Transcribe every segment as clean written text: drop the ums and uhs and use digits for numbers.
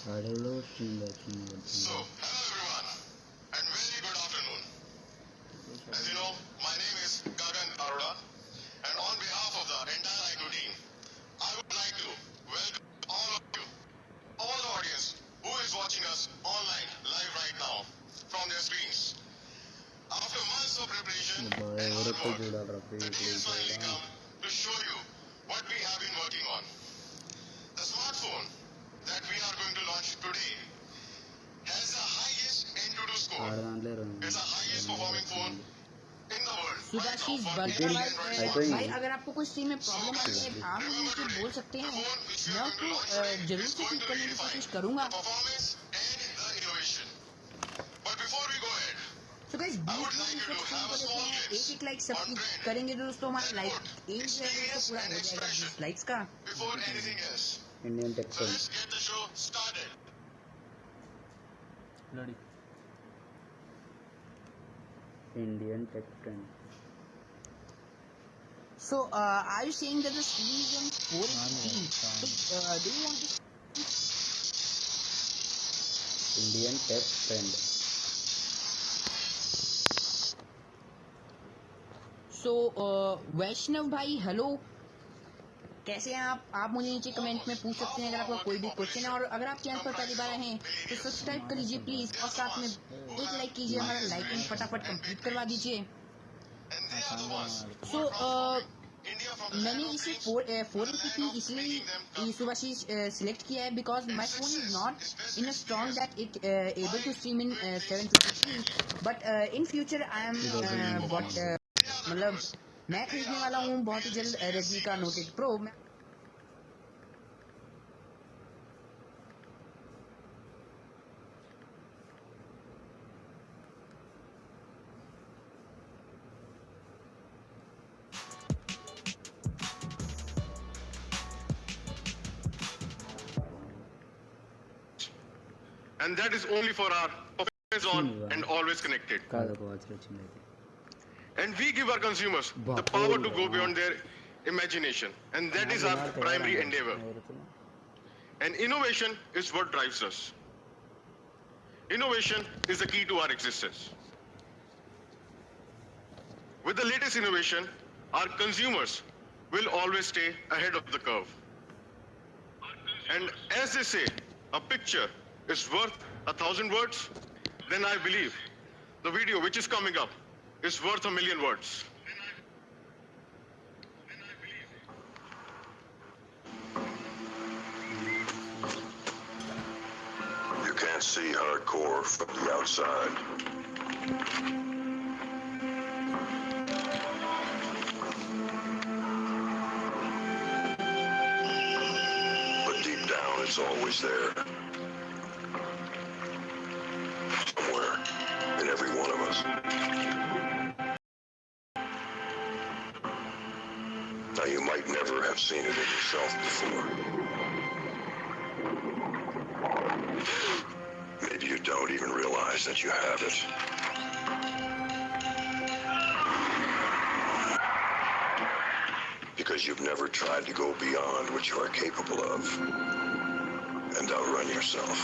Hello, stream watching. So, hello everyone, and very good afternoon. As you know, my name is Gagan Arora, and on behalf of the entire IQOO team, I would like to welcome all of you, all the audience who is watching us online, live right now, from their screens. After months of preparation and hard work, the day has finally come to show you what we have been working on. The smartphone that we are going to launch today has the highest Antutu score. It's the highest performing phone in the world. Subhashish भाई अगर आपको कोई stream में problem आती है आप मुझे बोल सकते हैं मैं उसको जरूर से ठीक करने की कोशिश करूंगा तो गाइस एक लाइक सब करेंगे तो दोस्तों हमारा लाइक एम जो है वो पूरा हो जाएगा 20 लाइक्स का Indian tech Indian tech trend. So, are you saying that the stream is on 480p? So, do you want to... Indian tech trend. So, वैष्णव भाई हेलो कैसे हैं आप मुझे नीचे कमेंट में पूछ सकते हैं अगर आपका कोई भी क्वेश्चन है और अगर आप चैनल पर पहली बार हैं तो सब्सक्राइब कर लीजिए प्लीज और साथ में एक लाइक कीजिए हमारा लाइकिंग फटाफट कंप्लीट करवा दीजिए सो मैंने इसे 480p इसलिए सुभाषीष सिलेक्ट किया है because my phone is not in a strong that it able to stream in 720p but in future I am मतलब मैं खरीदने वाला हूँ बहुत ही जल्द रेडमी का note 8 pro And that is only for our always on and always connected. And we give our consumers the power to go beyond their imagination. And that is our primary endeavor. And innovation is what drives us. Innovation is the key to our existence. With the latest innovation, our consumers will always stay ahead of the curve. And as they say, a picture is worth 1,000 words, then I believe the video which is coming up is worth 1,000,000 words. You can't see hardcore from the outside. But deep down, it's always there. Somewhere in every one of us. Now, you might never have seen it in yourself before. Maybe you don't even realize that you have it. Because you've never tried to go beyond what you are capable of and outrun yourself.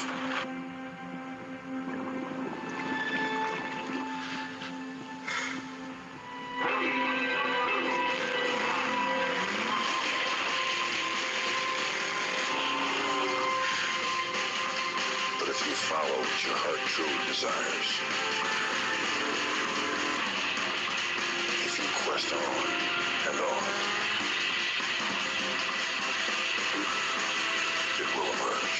If you follow what your heart truly desires, if you quest on and on, it will emerge.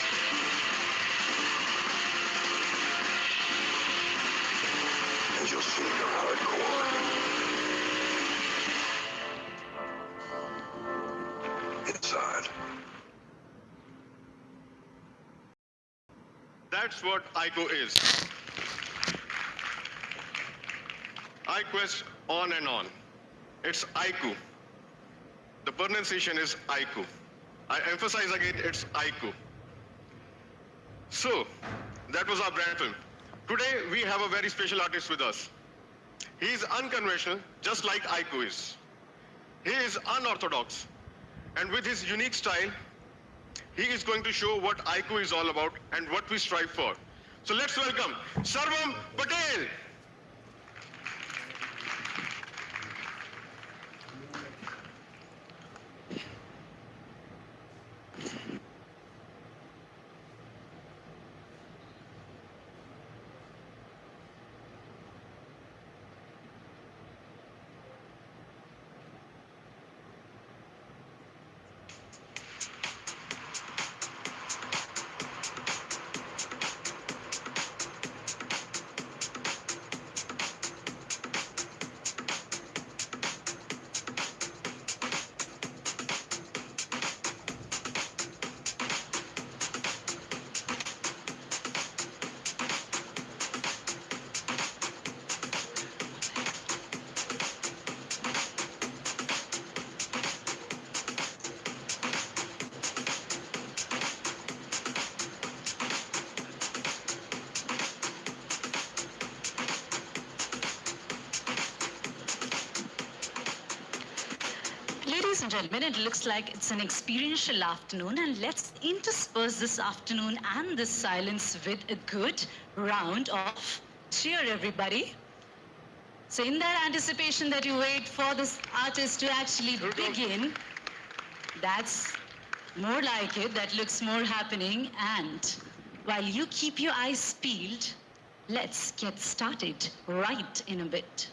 And you'll see your hardcore inside. That's what IQOO is. I quest on and on. It's IQOO. The pronunciation is IQOO. I emphasize again, it's IQOO. So, that was our brand film. Today, we have a very special artist with us. He is unconventional, just like IQOO is. He is unorthodox. And with his unique style, he is going to show what IQOO is all about and what we strive for. So let's welcome Sarvam Patel. Ladies and gentlemen, it looks like it's an experiential afternoon, and let's intersperse this afternoon and this silence with a good round of cheer, everybody. So, in that anticipation that you wait for this artist to actually begin, that's more like it, that looks more happening. And while you keep your eyes peeled, let's get started right in a bit.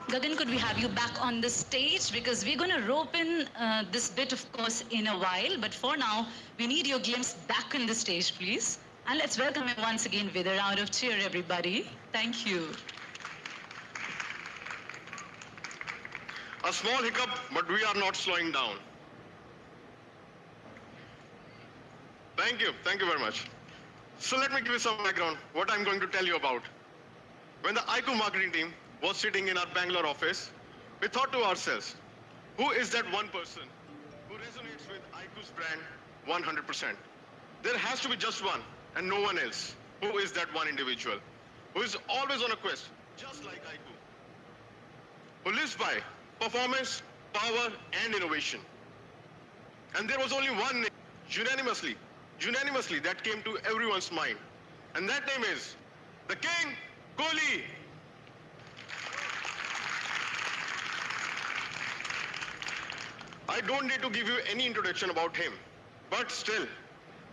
Gagan, could we have you back on the stage? Because we're going to rope in this bit, of course, in a while. But for now, we need your glimpse back on the stage, please. And let's welcome him once again with a round of cheer, everybody. Thank you. A small hiccup, but we are not slowing down. Thank you very much. So let me give you some background, what I'm going to tell you about. When the IQOO marketing team was sitting in our Bangalore office, we thought to ourselves, who is that one person who resonates with IQOO's brand 100%? There has to be just one and no one else. Who is that one individual who is always on a quest, just like IQOO, who lives by performance, power, and innovation? And there was only one name, unanimously that came to everyone's mind. And that name is the King, Kohli. I don't need to give you any introduction about him, but still,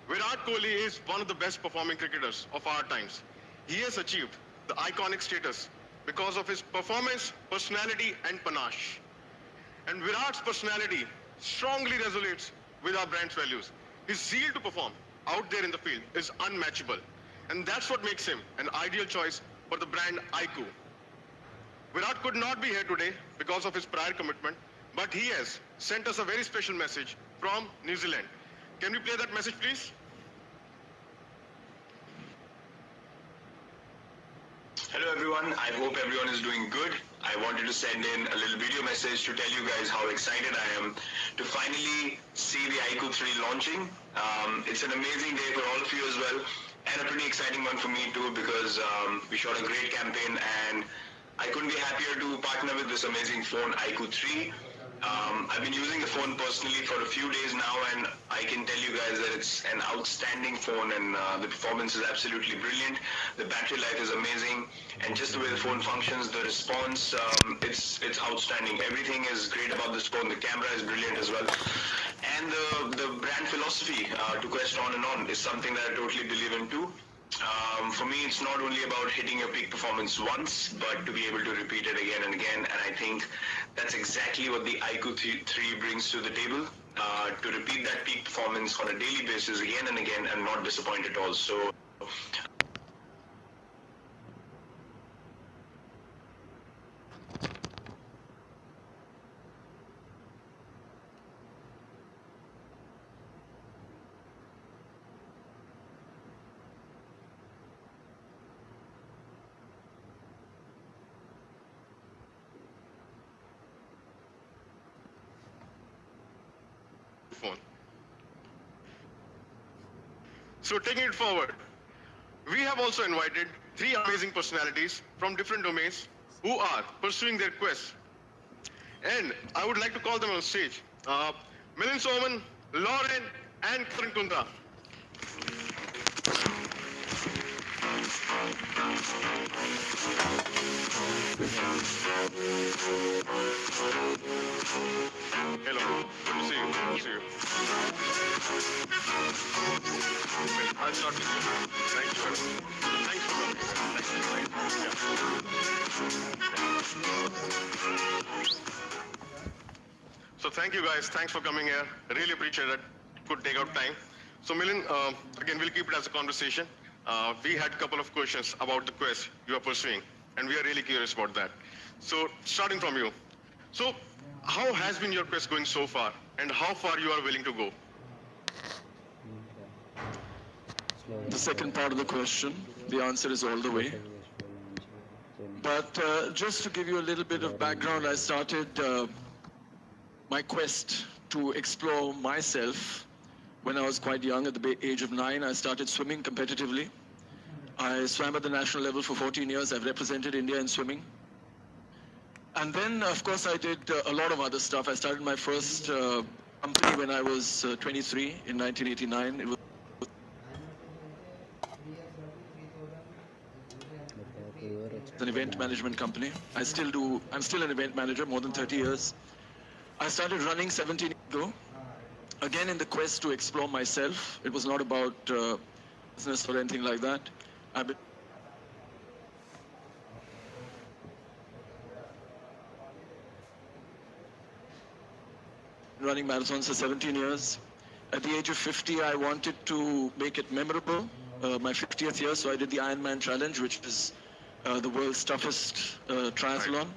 Virat Kohli is one of the best performing cricketers of our times. He has achieved the iconic status because of his performance, personality, and panache. And Virat's personality strongly resonates with our brand's values. His zeal to perform out there in the field is unmatchable. And that's what makes him an ideal choice for the brand IQOO. Virat could not be here today because of his prior commitment, but he has sent us a very special message from New Zealand. Can we play that message, please? Hello everyone, I hope everyone is doing good. I wanted to send in a little video message to tell you guys how excited I am to finally see the IQOO 3 launching. It's an amazing day for all of you as well, and a pretty exciting one for me too, because we shot a great campaign and I couldn't be happier to partner with this amazing phone, IQOO 3. I've been using the phone personally for a few days now, and I can tell you guys that it's an outstanding phone, and the performance is absolutely brilliant. The battery life is amazing, and just the way the phone functions, the response, it's outstanding. Everything is great about this phone. The camera is brilliant as well. And the brand philosophy, to quest on and on, is something that I totally believe in too. For me, it's not only about hitting your peak performance once, but to be able to repeat it again and again. And I think that's exactly what the IQOO 3 brings to the table, to repeat that peak performance on a daily basis again and again and not disappoint at all. So Phone. So taking it forward, we have also invited 3 amazing personalities from different domains who are pursuing their quest. And I would like to call them on stage. Milind Soman, Lauren, and Karan Kundra. Hello, good to see you. Good to see you. I'll start with you. Thank you. Thanks for coming. So thank you guys. Thanks for coming here. I really appreciate it. Could take out time. So Milind, again, we'll keep it as a conversation. We had a couple of questions about the quest you are pursuing, and we are really curious about that. So starting from you. So how has been your quest going so far, and how far you are willing to go? The second part of the question, the answer is all the way. But just to give you a little bit of background, I started my quest to explore myself when I was quite young. At the age of 9, I started swimming competitively. I swam at the national level for 14 years. I've represented India in swimming. And then, of course, I did a lot of other stuff. I started my first company when I was 23 in 1989. It was an event management company. I'm still an event manager, more than 30 years. I started running 17 years ago, again in the quest to explore myself. It was not about business or anything like that. I've been running marathons for 17 years. At the age of 50, I wanted to make it memorable, my 50th year, so I did the Ironman Challenge, which is the world's toughest triathlon.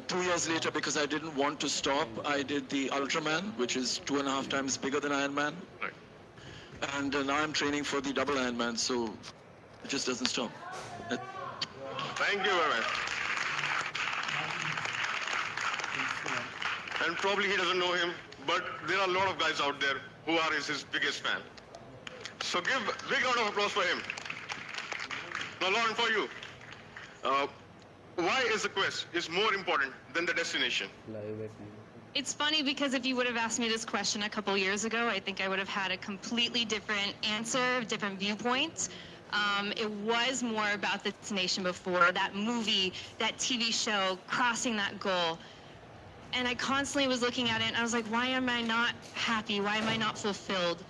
2 years later, because I didn't want to stop, I did the Ultraman, which is 2.5 times bigger than Ironman. Right. And now I'm training for the double Ironman, so it just doesn't stop. Thank you very much. And probably he doesn't know him, but there are a lot of guys out there who are his biggest fan. So give a big round of applause for him. Now, Lauren, for you. Why is the quest is more important than the destination? Live at night. It's funny because if you would have asked me this question a couple years ago, I think I would have had a completely different answer, different viewpoint. It was more about the destination before, that movie, that TV show, crossing that goal. And I constantly was looking at it and I was like, why am I not happy? Why am I not fulfilled?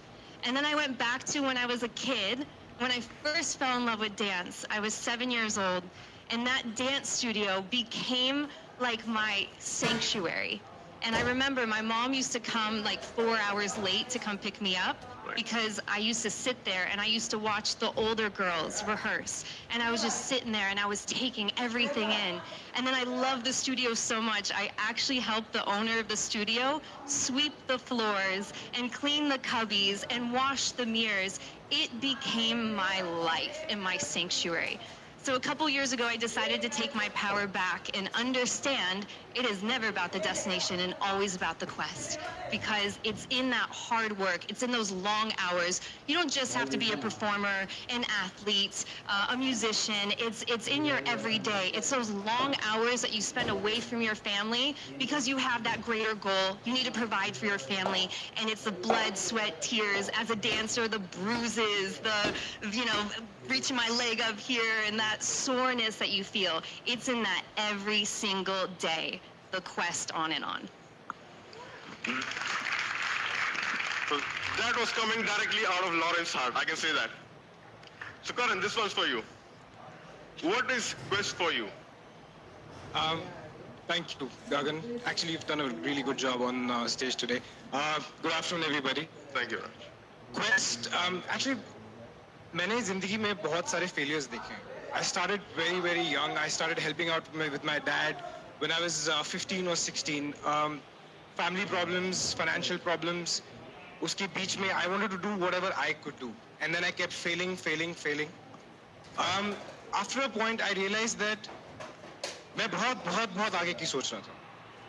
And then I went back to when I was a kid, when I first fell in love with dance. I was 7 years old, and that dance studio became like my sanctuary. And I remember my mom used to come like 4 hours late to come pick me up because I used to sit there and I used to watch the older girls rehearse. And I was just sitting there and I was taking everything in. And then I loved the studio so much, I actually helped the owner of the studio sweep the floors and clean the cubbies and wash the mirrors. It became my life and my sanctuary. So a couple years ago, I decided to take my power back and understand it is never about the destination and always about the quest, because it's in that hard work. It's in those long hours. You don't just have to be a performer, an athlete, a musician. It's in your everyday. It's those long hours that you spend away from your family because you have that greater goal. You need to provide for your family, and it's the blood, sweat, tears. As a dancer, the bruises, the, reaching my leg up here and that soreness that you feel. It's in that every single day, the quest on and on. So that was coming directly out of Lauren's heart, I can say that. So Karan, this one's for you. What is quest for you? Thank you, Gagan. Actually, you've done a really good job on stage today. Good afternoon, everybody. Thank you. Quest, actually, मैंने जिंदगी में बहुत सारे failures देखे हैं. I started very, very young. I started helping out with my dad when I was 15 or 16. Family problems, financial problems. उसके बीच में I wanted to do whatever I could do. And then I kept failing. After a point, I realized that मैं बहुत आगे की सोच रहा था.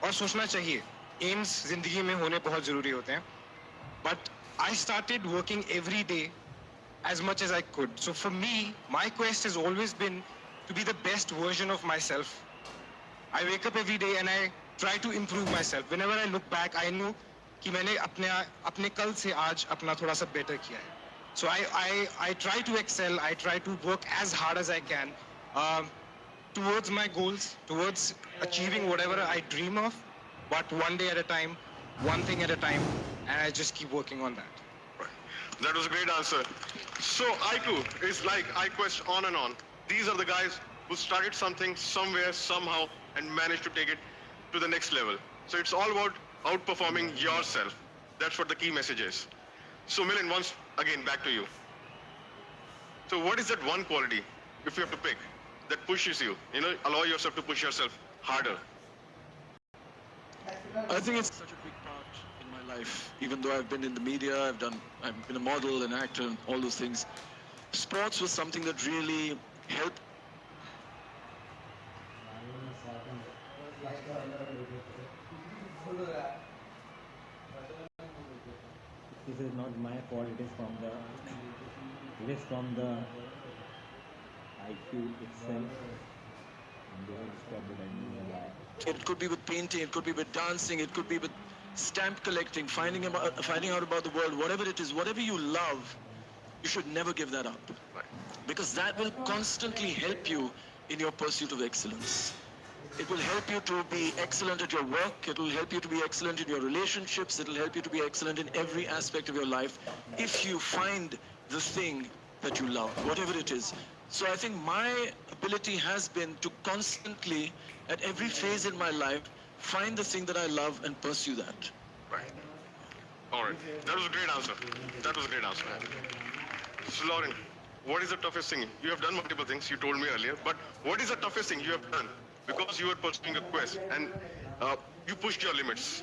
और सोचना चाहिए. Aims जिंदगी में होने बहुत जरूरी होते हैं. But I started working every day as much as I could. So for me, my quest has always been to be the best version of myself. I wake up every day and I try to improve myself. Whenever I look back, I know कि मैंने अपने कल से आज अपना थोड़ा सा better किया है. So I try to excel. I try to work as hard as I can towards my goals, towards achieving whatever I dream of, but one day at a time, one thing at a time, and I just keep working on that. That was a great answer. So IQOO is like iQuest on and on. These are the guys who started something somewhere, somehow, and managed to take it to the next level. So it's all about outperforming yourself. That's what the key message is. So Milind, once again, back to you. So what is that one quality, if you have to pick, that pushes you, allow yourself to push yourself harder? I think it's such a big part in my life. Even though I've been in the media, I've been a model, an actor, and all those things. Sports was something that really helped. This is not my fault. It is from the IQ itself. And they will stop the time. It could be with painting, it could be with dancing, it could be with stamp collecting, finding out about the world, whatever it is, whatever you love, you should never give that up. Because that will constantly help you in your pursuit of excellence. It will help you to be excellent at your work, it will help you to be excellent in your relationships, it will help you to be excellent in every aspect of your life if you find the thing that you love, whatever it is. So I think my ability has been to constantly, at every phase in my life, find the thing that I love and pursue that. Right. All right. That was a great answer. That was a great answer. So Lauren, what is the toughest thing? You have done multiple things, you told me earlier, but what is the toughest thing you have done? Because you were pursuing a quest and you pushed your limits.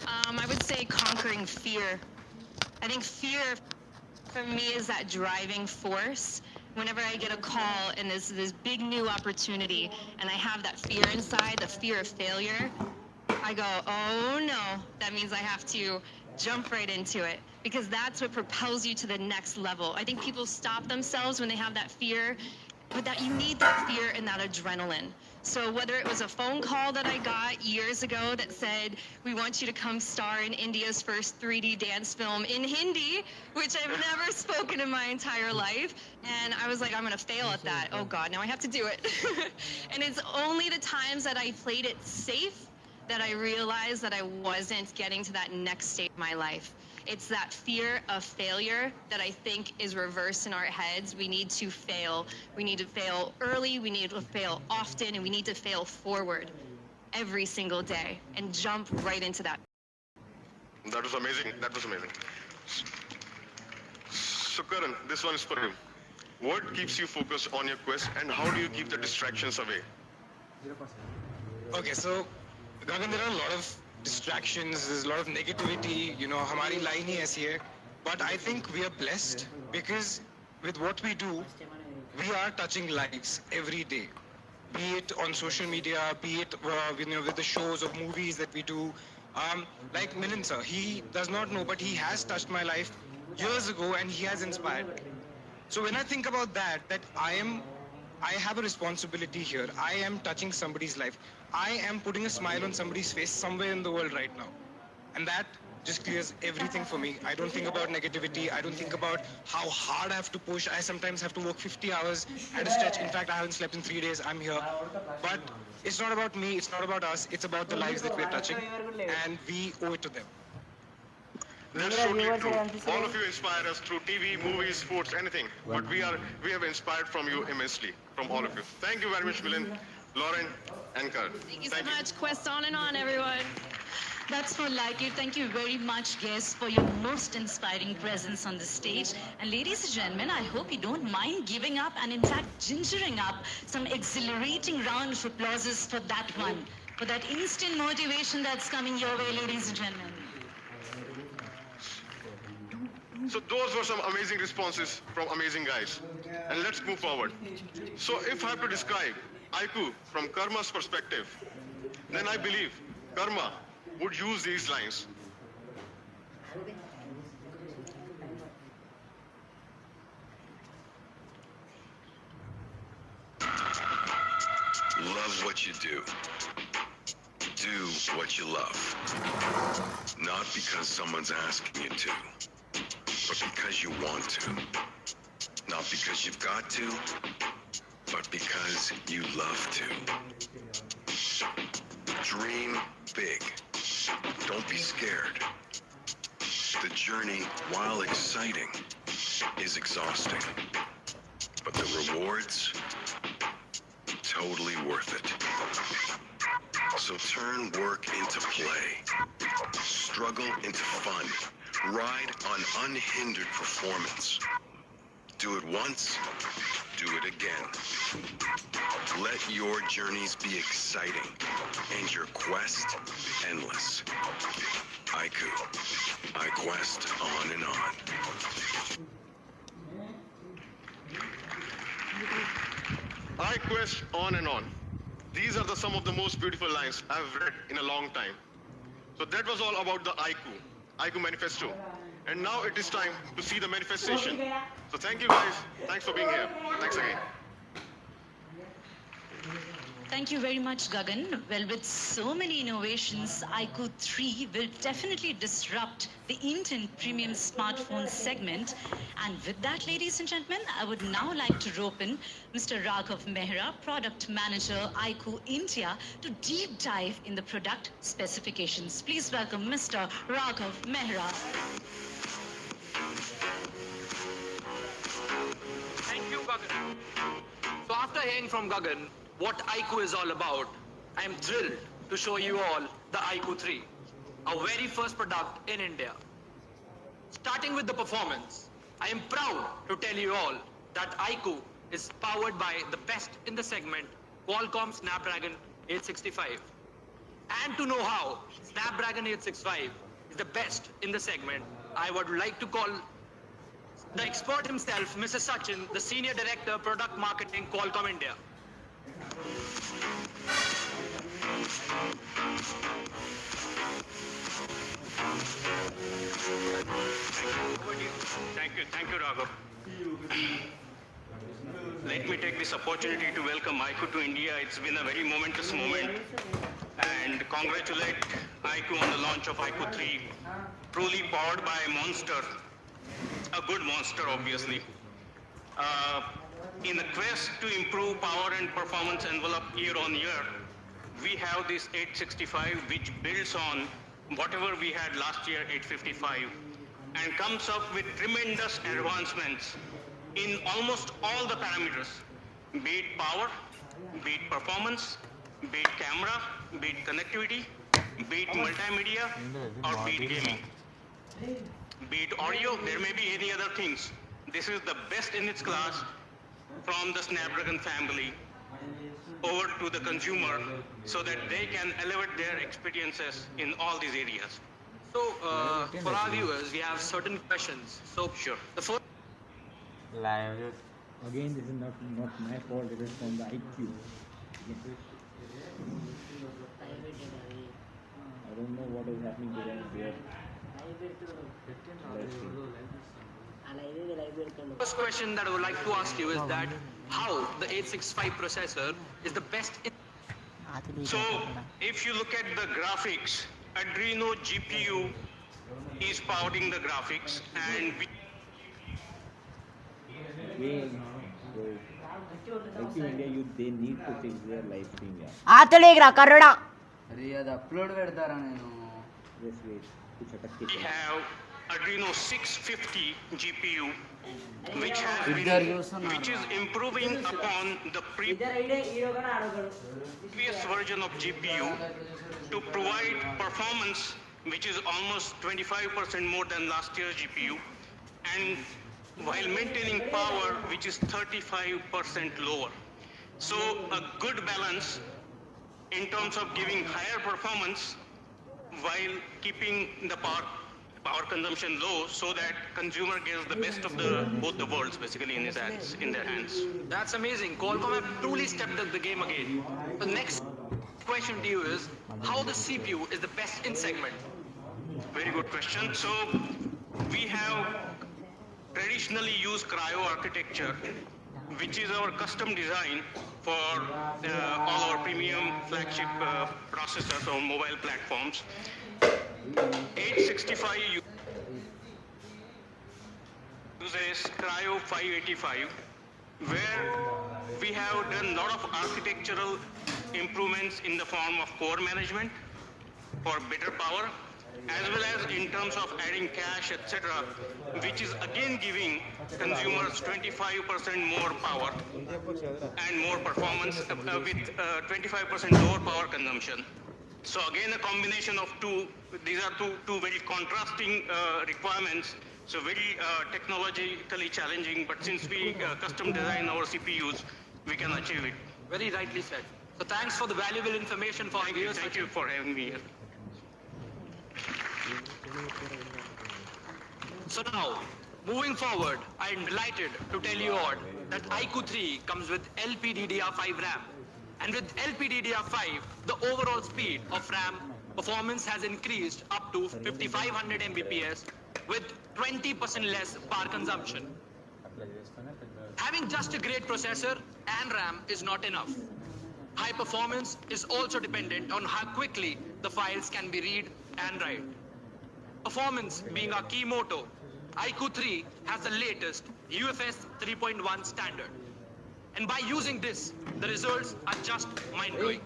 I would say conquering fear. I think fear for me is that driving force. Whenever I get a call and there's this big new opportunity and I have that fear inside, the fear of failure, I go, oh no, that means I have to jump right into it because that's what propels you to the next level. I think people stop themselves when they have that fear, but that you need that fear and that adrenaline. So whether it was a phone call that I got years ago that said, we want you to come star in India's first 3D dance film in Hindi, which I've never spoken in my entire life. And I was like, I'm gonna fail at that. Oh God, now I have to do it. And it's only the times that I played it safe that I realized that I wasn't getting to that next stage of my life. It's that fear of failure that I think is reversed in our heads. We need to fail. We need to fail early, we need to fail often, and we need to fail forward every single day and jump right into that. That was amazing. That was amazing. So Karan, this one is for you. What keeps you focused on your quest and how do you keep the distractions away? Okay, so Gagan, there are a lot of distractions, there's a lot of negativity, हमारी line ही ऐसी है. But I think we are blessed because with what we do, we are touching lives every day. Be it on social media, be it with the shows or movies that we do. Like Milind sir, he does not know, but he has touched my life years ago and he has inspired me. So when I think about that I have a responsibility here. I am touching somebody's life. I am putting a smile on somebody's face somewhere in the world right now. And that just clears everything for me. I don't think about negativity. I don't think about how hard I have to push. I sometimes have to work 50 hours at a stretch. In fact, I haven't slept in 3 days. I'm here. But it's not about me. It's not about us. It's about the lives that we're touching. And we owe it to them. That's totally true. All of you inspire us through TV, movies, sports, anything. But we have inspired from you immensely, from all of you. Thank you very much, Milind, Lauren, and Karan. Thank you so much. Quest on and on, everyone. That's more like it. Thank you very much, guests, for your most inspiring presence on the stage. And ladies and gentlemen, I hope you don't mind giving up and in fact gingering up some exhilarating round of applauses for that one, for that instant motivation that's coming your way, ladies and gentlemen. So those were some amazing responses from amazing guys. And let's move forward. So if I have to describe IQOO from Karma's perspective, then I believe Karma would use these lines. is what you do. Do what you love. Not because someone's asking you to, but because you want to. Not because you've got to, but because you love to. Dream big. Don't be scared. The journey, while exciting, is exhausting. But the rewards, totally worth it. So turn work into play. Struggle into fun. Ride on unhindered performance. Do it once, do it again. Let your journeys be exciting and your quest endless. IQOO. I quest on and on. I quest on and on. These are some of the most beautiful lines I've read in a long time. So that was all about the IQOO manifesto. And now it is time to see the manifestation. So thank you guys. Thanks for being here. Thanks again. Thank you very much, Gagan. Well, with so many innovations, IQOO 3 will definitely disrupt the Indian premium smartphone segment. And with that, ladies and gentlemen, I would now like to rope in Mr. Raghav Mehra, Product Manager, IQOO India, to deep dive in the product specifications. Please welcome Mr. Raghav Mehra. Thank you, Gagan. So after hearing from Gagan what IQOO is all about, I am thrilled to show you all the IQOO 3, our very first product in India. Starting with the performance, I am proud to tell you all that IQOO is powered by the best in the segment, Qualcomm Snapdragon 865. And to know how Snapdragon 865 is the best in the segment, I would like to call the expert himself, Mr. Sachin, the Senior Director, Product Marketing, Qualcomm India. Thank you, Raghav. Let me take this opportunity to welcome IQOO to India. It's been a very momentous moment, and congratulate IQOO on the launch of IQOO 3, truly powered by a monster, a good monster, obviously. In the quest to improve power and performance envelope year on year, we have this 865 which builds on whatever we had last year, 855, and comes up with tremendous advancements in almost all the parameters, be it power, be it performance, be it camera, be it connectivity, be it multimedia, or be it gaming. Be it audio, there may be any other things. This is the best in its class from the Snapdragon family over to the consumer so that they can elevate their experiences in all these areas. So, for our viewers, we have certain questions. So, Sure. The first Again, this is not my fault. It is from the IQ. I don't know what is happening to them there. first question that I would like to ask you is that how the 865 processor is the best in So, if you look at the graphics, Adreno GPU is powering the graphics, and Again, so IQ India, they need to fix their live stream. Yeah. ఆతలేగిరా కర్రడా అరే అది upload పెడతారా నేను Just wait. कुछ अटक we के have Adreno 650 GPU, which has ఇద్దరు been, చూస్తున్నారు which is improving upon the previous version of GPU to provide performance which is almost 25% more than last year's GPU, and while maintaining power which is 35% lower. So a good balance in terms of giving higher performance while keeping the power consumption low, so that consumer gets the best of both the worlds basically in their hands. That's amazing. Qualcomm have truly stepped up the game again. The next question to you is how the CPU is the best in segment. Very good question. So we have traditionally used cryo architecture, which is our custom design for all our premium flagship processors on mobile platforms. 865 uses Cryo 585, where we have done a lot of architectural improvements in the form of core management for better power, as well as in terms of adding cache, etc., which is again giving consumers 25% more power and more performance with 25% lower power consumption. So again, a combination of these are two very contrasting requirements, so very technologically challenging, but since we custom design our CPUs, we can achieve it. Very rightly said. So thanks for the valuable information for our viewers. Thank you for having me here. So now, moving forward, I am delighted to tell you all that IQOO 3 comes with LPDDR5 RAM. And with LPDDR5, the overall speed of RAM performance has increased up to 5500 Mbps with 20% less power consumption. Having just a great processor and RAM is not enough. High performance is also dependent on how quickly the files can be read and write. Performance being our key motto, IQOO 3 has the latest UFS 3.1 standard. And by using this, the results are just mind-blowing.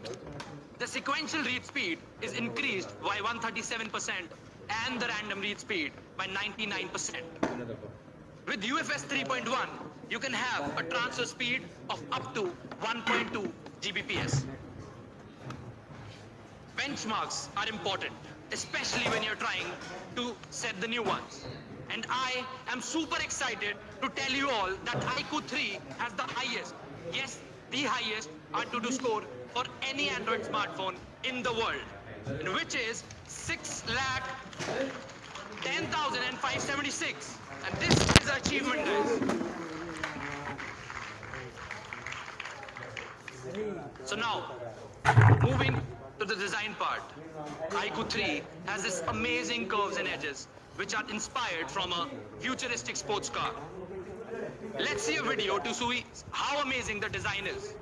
The sequential read speed is increased by 137% and the random read speed by 99%. With UFS 3.1, you can have a transfer speed of up to 1.2 Gbps. Benchmarks are important, especially when you're trying to set the new ones. And I am super excited to tell you all that IQOO 3 has the highest, yes, the highest AnTuTu score for any Android smartphone in the world, which is 6,10,576. And this is an achievement, guys. So now, moving to the design part, IQOO 3 has this amazing curves and edges, which are inspired from a futuristic sports car. Let's see a video to see how amazing the design is.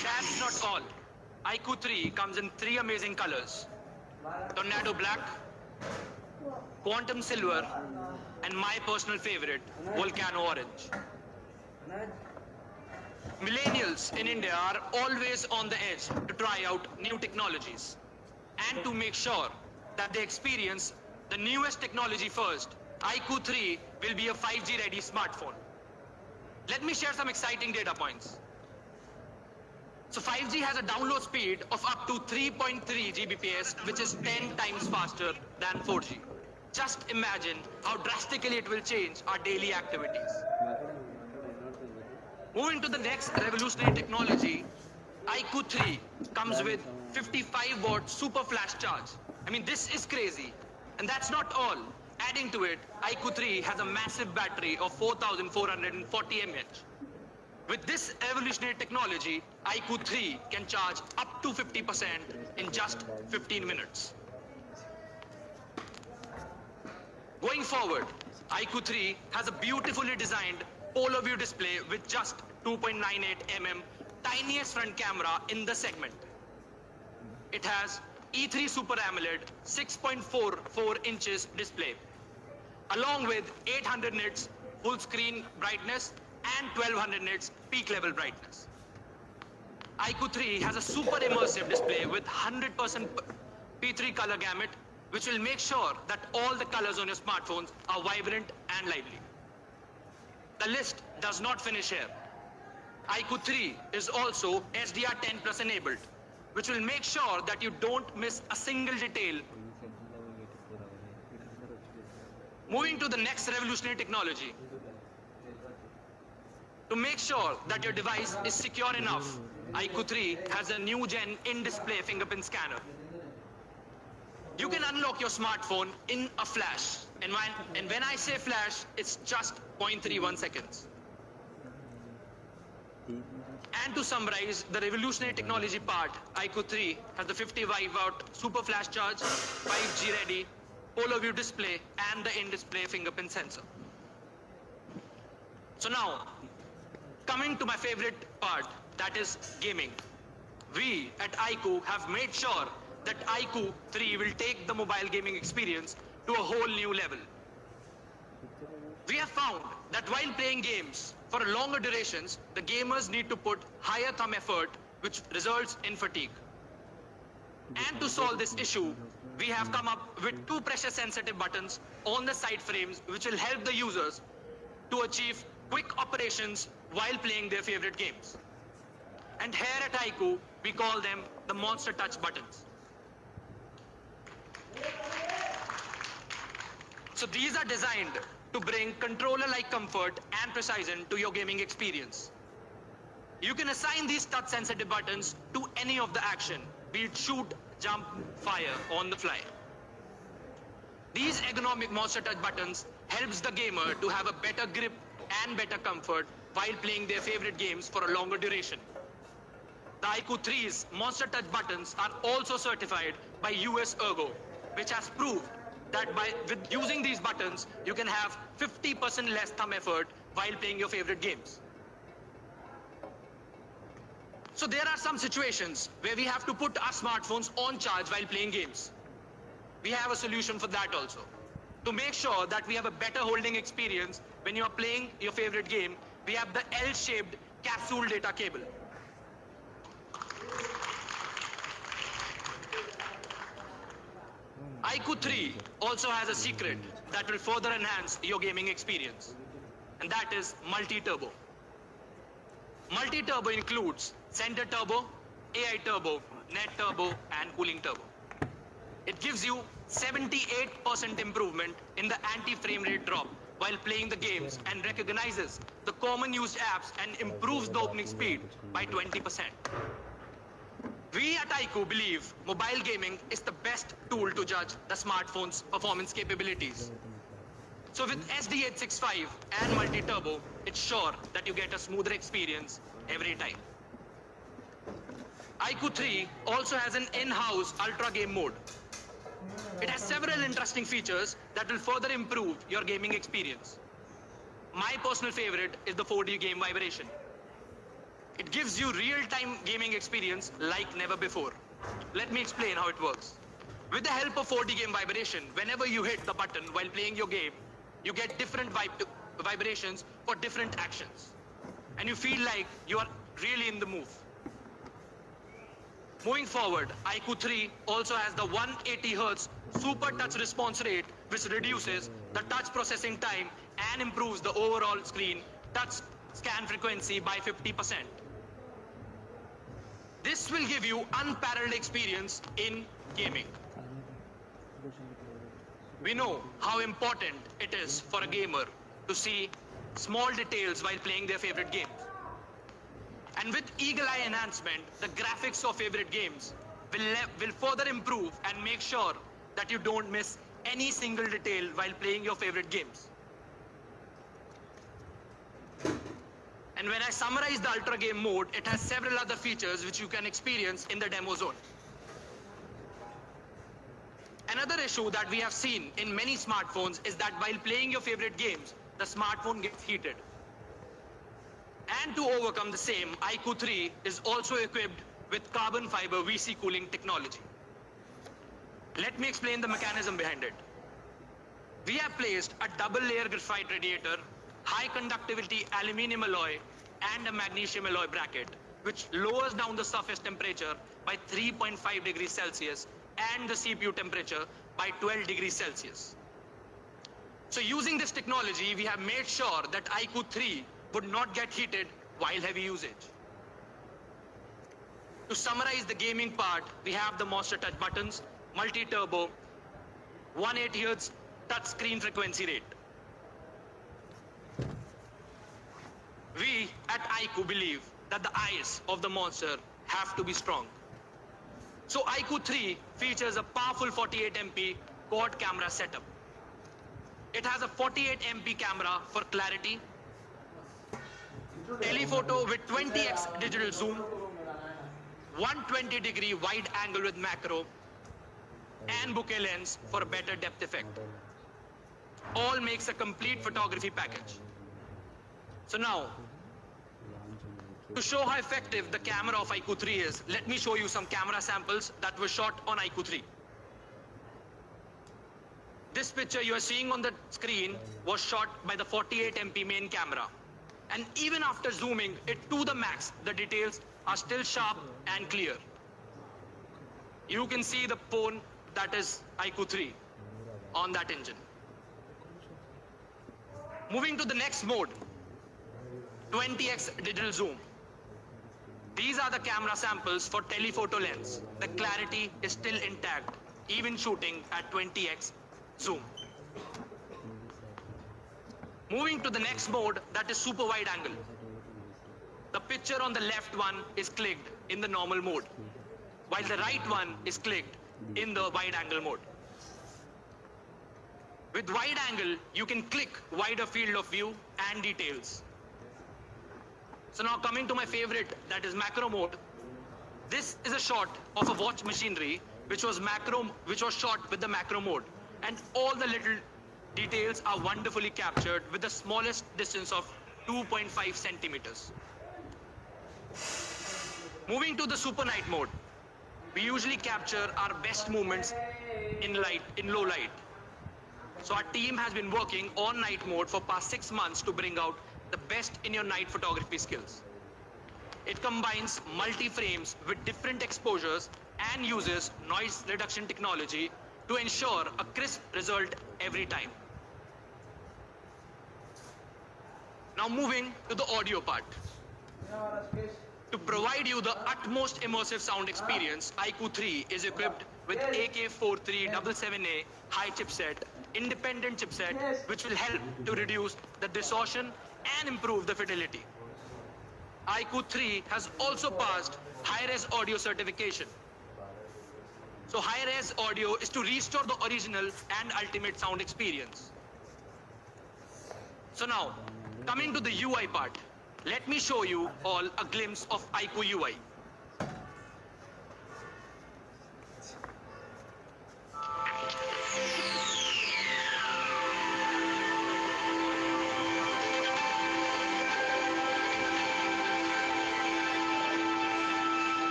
That's not all. IQOO 3 comes in 3 amazing colors: Tornado Black, Quantum Silver, and my personal favorite, Volcano Orange. Millennials in India are always on the edge to try out new technologies and to make sure that they experience the newest technology first. IQOO 3 will be a 5G ready smartphone. Let me share some exciting data points. So 5G has a download speed of up to 3.3 Gbps, which is 10 times faster than 4G. Just imagine how drastically it will change our daily activities. Moving to the next revolutionary technology, IQOO 3 comes with 55 watt super flash charge. I mean, this is crazy. And that's not all. Adding to it, IQOO 3 has a massive battery of 4,440 mAh. With this evolutionary technology, IQOO 3 can charge up to 50% in just 15 minutes. Going forward, IQOO 3 has a beautifully designed polar view display with just 2.98 mm tiniest front camera in the segment. It has E3 Super AMOLED 6.44 inches display. along with 800 nits full screen brightness and 1200 nits peak level brightness. IQOO 3 has a super immersive display with 100% P3 color gamut, which will make sure that all the colors on your smartphones are vibrant and lively. The list does not finish here. IQOO 3 is also SDR10 Plus enabled, which will make sure that you don't miss a single detail. Moving to the next revolutionary technology. To make sure that your device is secure enough, IQOO 3 has a new gen in-display fingerprint scanner. You can unlock your smartphone in a flash. And when I say flash, it's just 0.31 seconds. And to summarize the revolutionary technology part, IQOO 3 has the 50 watt super flash charge, 5G ready, polar view display, and the in-display fingerprint sensor. So now, coming to my favorite part, that is gaming. We at IQOO have made sure that IQOO 3 will take the mobile gaming experience to a whole new level. We have found that while playing games for longer durations, the gamers need to put higher thumb effort, which results in fatigue. And to solve this issue, we have come up with two pressure sensitive buttons on the side frames, which will help the users to achieve quick operations while playing their favorite games. And here at IQOO, we call them the Monster Touch buttons. So these are designed to bring controller-like comfort and precision to your gaming experience. You can assign these touch-sensitive buttons to any of the action, be it shoot, jump, fire on the fly. These ergonomic Monster Touch buttons helps the gamer to have a better grip and better comfort while playing their favorite games for a longer duration. The IQOO 3's Monster Touch buttons are also certified by US Ergo, which has proved that with using these buttons, you can have 50% less thumb effort while playing your favorite games. So there are some situations where we have to put our smartphones on charge while playing games. We have a solution for that also. To make sure that we have a better holding experience when you are playing your favorite game, we have the L-shaped capsule data cable. IQOO 3 also has a secret that will further enhance your gaming experience, and that is multi-turbo. Multi-turbo includes center turbo, AI turbo, net turbo, and cooling turbo. It gives you 78% improvement in the anti-frame rate drop while playing the games and recognizes the common used apps and improves the opening speed by 20%. We at IQOO believe mobile gaming is the best tool to judge the smartphone's performance capabilities. So with SD865 and multi-turbo, it's sure that you get a smoother experience every time. IQOO 3 also has an in-house ultra game mode. It has several interesting features that will further improve your gaming experience. My personal favorite is the 4D game vibration. It gives you real-time gaming experience like never before. Let me explain how it works. With the help of 4D game vibration, whenever you hit the button while playing your game, you get different vibrations for different actions. And you feel like you are really in the move. Moving forward, IQOO 3 also has the 180 Hz super touch response rate, which reduces the touch processing time and improves the overall screen touch scan frequency by 50%. This will give you unparalleled experience in gaming. We know how important it is for a gamer to see small details while playing their favorite games. And with Eagle Eye enhancement, the graphics of favorite games will further improve and make sure that you don't miss any single detail while playing your favorite games. And when I summarize the Ultra Game mode, it has several other features which you can experience in the demo zone. Another issue that we have seen in many smartphones is that while playing your favorite games, the smartphone gets heated. And to overcome the same, IQOO 3 is also equipped with carbon fiber VC cooling technology. Let me explain the mechanism behind it. we have placed a double layer graphite radiator, high conductivity aluminum alloy, and a magnesium alloy bracket, which lowers down the surface temperature by 3.5 degrees Celsius and the CPU temperature by 12 degrees Celsius. So using this technology, we have made sure that IQOO 3 would not get heated while heavy usage. To summarize the gaming part, we have the Monster Touch buttons, multi-turbo, 180 Hz touch screen frequency rate. We at IQOO believe that the eyes of the Monster have to be strong. So IQOO 3 features a powerful 48 MP quad camera setup. It has a 48 MP camera for clarity, telephoto with 20x digital zoom, 120 degree wide angle with macro, and bokeh lens for a better depth effect. All makes a complete photography package. So now, to show how effective the camera of IQOO 3 is, let me show you some camera samples that were shot on IQOO 3. This picture you are seeing on the screen was shot by the 48 MP main camera. And even after zooming it to the max, the details are still sharp and clear. You can see the phone that is IQOO 3 on that engine. Moving to the next mode, 20x digital zoom. These are the camera samples for telephoto lens. The clarity is still intact, even shooting at 20x zoom. Moving to the next mode, that is super wide angle. The picture on the left one is clicked in the normal mode, while the right one is clicked in the wide angle mode. With wide angle, you can click wider field of view and details. So now coming to my favorite, that is macro mode. This is a shot of a watch machinery which was shot with the macro mode, and all the little details are wonderfully captured with the smallest distance of 2.5 centimeters. Moving to the super night mode, we usually capture our best movements in low light. So our team has been working on night mode for past 6 months to bring out the best in your night photography skills. It combines multi-frames with different exposures and uses noise reduction technology to ensure a crisp result every time. Now moving to the audio part. To provide you the utmost immersive sound experience, IQOO 3 is equipped with AK4377A high chipset, independent chipset, which will help to reduce the distortion and improve the fidelity. IQOO 3 has also passed high-res audio certification. So high-res audio is to restore the original and ultimate sound experience. So now, coming to the UI part, let me show you all a glimpse of IQOO UI.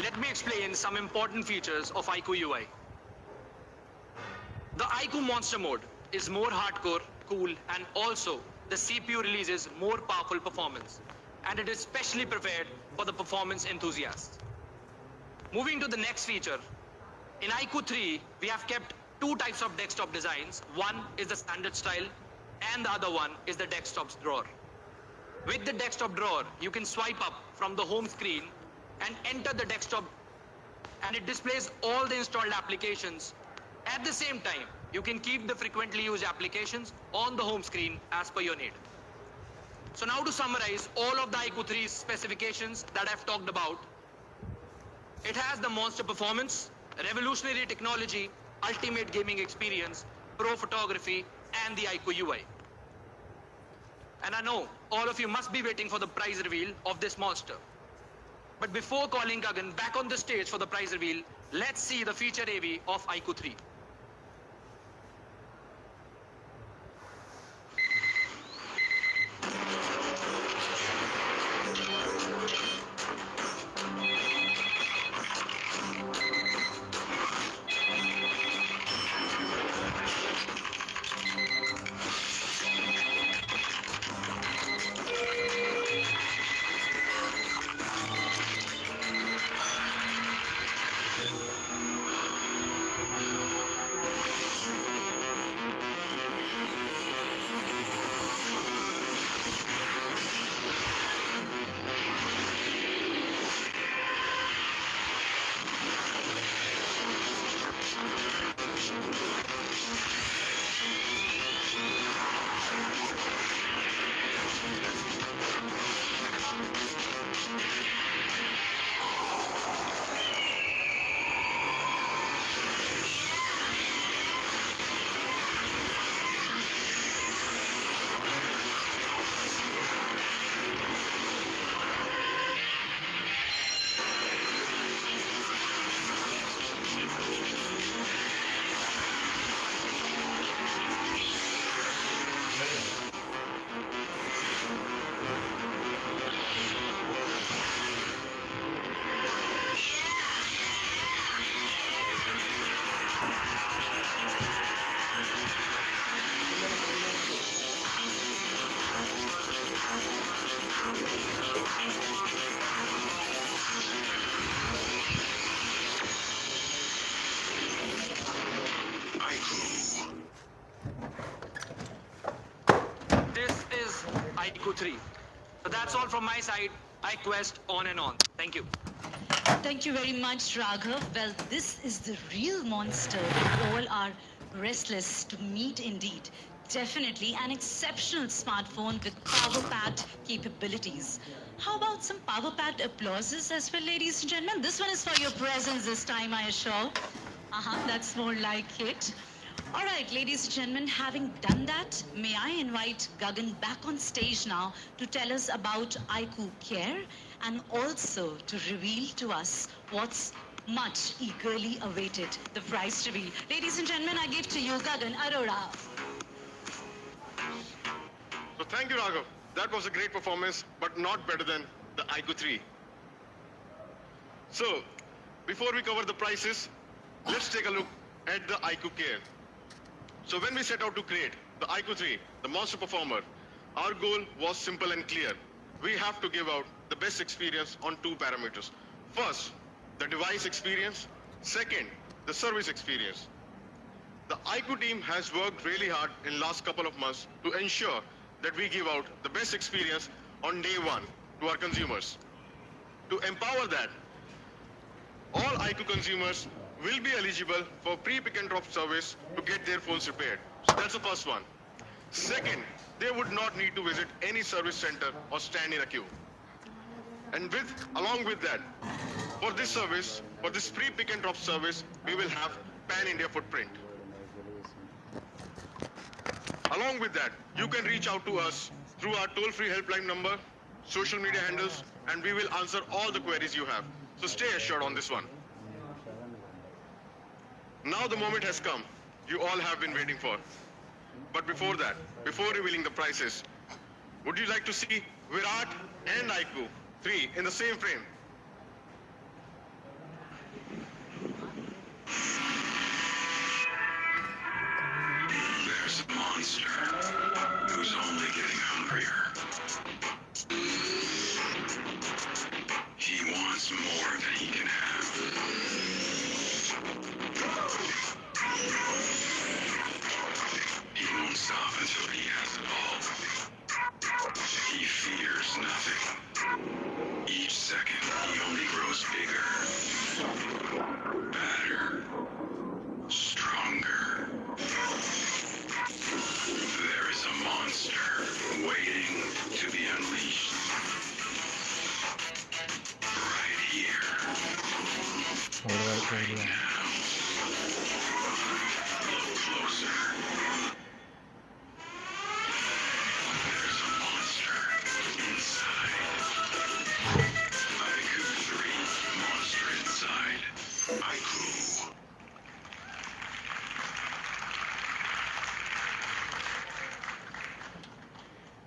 Let me explain some important features of IQOO UI. The IQOO Monster mode is more hardcore, cool, and also the CPU releases more powerful performance, and it is specially prepared for the performance enthusiasts. Moving to the next feature, in IQOO 3, we have kept two types of desktop designs. One is the standard style and the other one is the desktop drawer. With the desktop drawer, you can swipe up from the home screen and enter the desktop, and it displays all the installed applications. At the same time, you can keep the frequently used applications on the home screen as per your need. So now to summarize all of the IQOO 3's specifications that I've talked about, it has the monster performance, revolutionary technology, ultimate gaming experience, pro photography, and the IQOO UI. And I know all of you must be waiting for the prize reveal of this monster. But before calling Gagan back on the stage for the prize reveal, let's see the featured AV of IQOO 3. This is IQOO 3. So that's all from my side. I quest on and on. Thank you. Thank you very much, Raghav. Well, this is the real monster that all are restless to meet indeed. Definitely an exceptional smartphone with power-packed capabilities. How about some power-packed applauses as well, ladies and gentlemen? This one is for your presence this time, I assure. That's more like it. All right, ladies and gentlemen, having done that, may I invite Gagan back on stage now to tell us about IQOO Care and also to reveal to us what's much eagerly awaited, the prize reveal. Ladies and gentlemen, I give to you Gagan Arora. So thank you, Raghav. That was a great performance, but not better than the IQOO 3. So, before we cover the prices, let's take a look at the IQOO Care. So when we set out to create the IQOO 3, the monster performer, our goal was simple and clear. We have to give out the best experience on two parameters. First, the device experience. Second, the service experience. The IQOO team has worked really hard in last couple of months to ensure that we give out the best experience on day one to our consumers. To empower that, all IQOO consumers will be eligible for pre-pick and drop service to get their phones repaired. So that's the first one. Second, they would not need to visit any service center or stand in a queue. And along with that, for this service, for this pre-pick and drop service, we will have pan-India footprint. Along with that, you can reach out to us through our toll-free helpline number, social media handles, and we will answer all the queries you have. So stay assured on this one. Now the moment has come you all have been waiting for. But before that, before revealing the prices, would you like to see Virat and IQOO 3 in the same frame? There's a monster who's only getting hungrier. He wants more than he can have.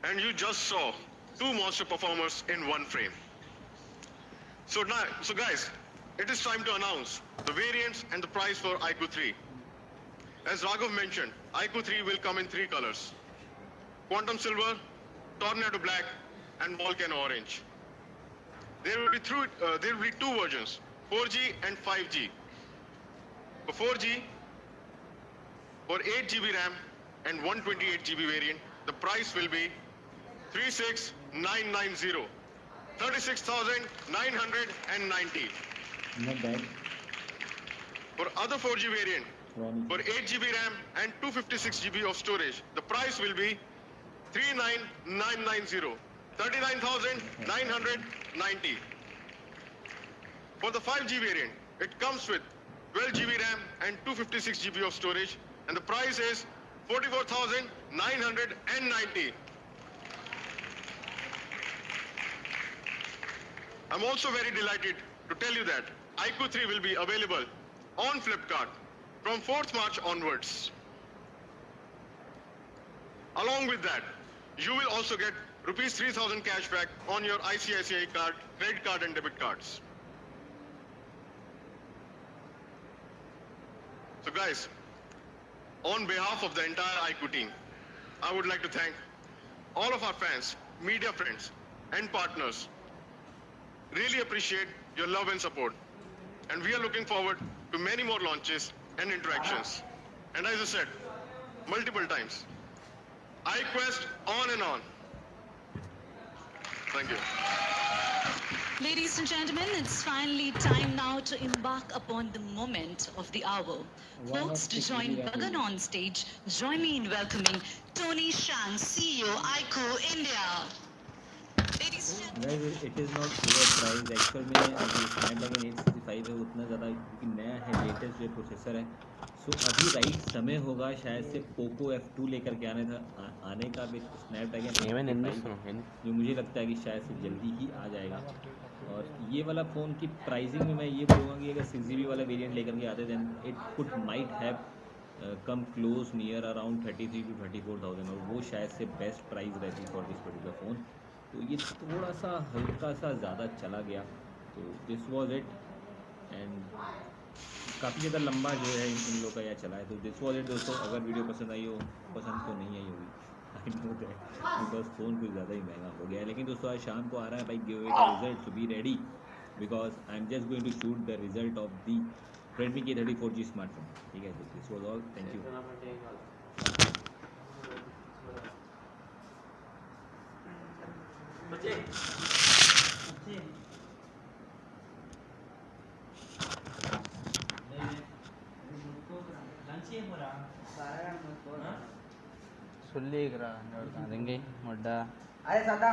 And you just saw two monster performers in one frame. So guys, it is time to announce the variants and the price for IQOO 3. As Raghav mentioned, IQOO 3 will come in three colors: Quantum Silver, Tornado Black, and Volcano Orange. There will be two versions, 4G and 5G. For 4G, for 8 GB RAM and 128 GB variant, the price will be 36,990, 36,990. Not bad. For other 4G variant, for 8 GB RAM and 256 GB of storage, the price will be 39,990, 39,990. For the 5G variant, it comes with 12 GB RAM and 256 GB of storage, and the price is 44,990. I'm also very delighted to tell you that IQOO 3 will be available on Flipkart from 4th March onwards. Along with that, you will also get rupees 3,000 cashback on your ICICI card, credit card and debit cards. So guys, on behalf of the entire IQOO team, I would like to thank all of our fans, media friends and partners. Really appreciate your love and support. And we are looking forward to many more launches and interactions. And as I said multiple times, iQuest on and on. Thank you. Ladies and gentlemen, it's finally time now to embark upon the moment of the hour. Why not Folks, to stick join with the Gagan on stage, join me in welcoming Tony Shang, CEO, IQOO India. Ladies and gentlemen, Guys, it is not overpriced. Actual में जो Snapdragon 865 है उतना ज़्यादा क्योंकि नया है, latest जो processor है, सो अभी राइट समय होगा शायद से पोको F2 लेकर के आने का विद स्नैपड्रैगन 865, जो मुझे लगता है कि शायद से जल्दी ही आ जाएगा. और ये वाला फ़ोन की प्राइसिंग में मैं ये बोलूँगा कि अगर 6GB वाला वेरिएंट लेकर के आते then it could might have come close near around 33 to 34,000, और वो शायद से बेस्ट प्राइस रहती फॉर दिस पर्टिकुलर फ़ोन. तो ये थोड़ा सा हल्का सा ज़्यादा चला गया. तो दिस वॉज इट. एंड काफ़ी ज़्यादा लंबा जो है इन लोग का यह चला है. तो दिस वॉज इट दोस्तों. अगर वीडियो पसंद आई हो, पसंद तो नहीं आई होगी, I know that, because phone कुछ ज़्यादा ही महंगा हो गया है. लेकिन दोस्तों आज शाम को आ रहा है भाई गिव अवे का result, so be ready because I am just going to shoot the result of the Redmi K30 4G smartphone. ठीक है, तो this was all. Thank you. ಸುಳ್ಳಿಗ್ರ ನೋಡ್ದಂಗೆ ಮೊಡ್ಡ ಅದೇ ಸದ